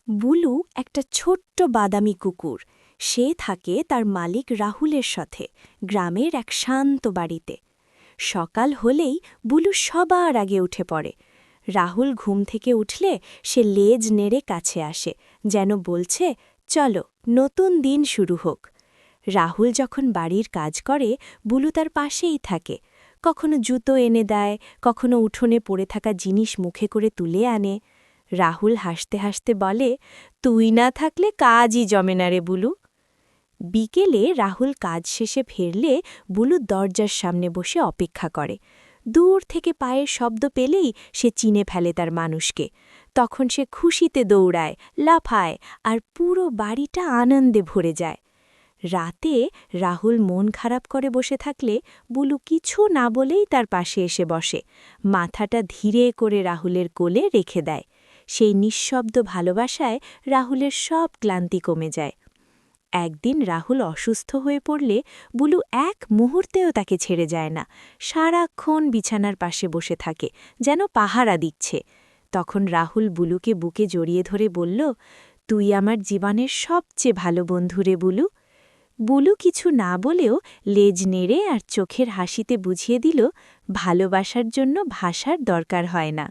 Blue একটা ছোট্ট বাদামি কুকুর। সে থাকে তার মালিক রাহুলের সাথে গ্রামের এক শান্ত বাড়িতে। সকাল হলেই বুলু সবার আগে উঠে পড়ে। রাহুল ঘুম থেকে উঠলে সে লেজ নেড়ে কাছে আসে, যেন বলছে, চলো নতুন দিন শুরু হোক। রাহুল যখন বাড়ির কাজ করে বুলু তার পাশেই থাকে। কখনো জুতো এনে দেয়, কখনো উঠোনে পড়ে থাকা জিনিস মুখে করে তুলে আনে। রাহুল হাসতে হাসতে বলে, তুই না থাকলে কাজই জমে না রে বুলু। বিকেলে রাহুল কাজ শেষে ফিরলে বুলু দরজার সামনে বসে অপেক্ষা করে। দূর থেকে পায়ের শব্দ পেলেই সে চিনে ফেলে তার মানুষকে। তখন সে খুশিতে দৌড়ায়, লাফায়, আর পুরো বাড়িটা আনন্দে ভরে যায়। রাতে রাহুল মন খারাপ করে বসে থাকলে বুলু কিছু না বলেই তার পাশে এসে বসে, মাথাটা ধীরে করে রাহুলের কোলে রেখে দেয়। সেই নিঃশব্দ ভালোবাসায় রাহুলের সব ক্লান্তি কমে যায়। একদিন রাহুল অসুস্থ হয়ে পড়লে বুলু এক মুহূর্তেও তাকে ছেড়ে যায় না। সারাক্ষণ বিছানার পাশে বসে থাকে, যেন পাহারা দিচ্ছে। তখন রাহুল বুলুকে বুকে জড়িয়ে ধরে বলল, তুই আমার জীবনের সবচেয়ে ভালো বন্ধু রে বুলু। বুলু কিছু না বলেও লেজ নেড়ে আর চোখের হাসিতে বুঝিয়ে দিল, ভালোবাসার জন্য ভাষার দরকার হয় না।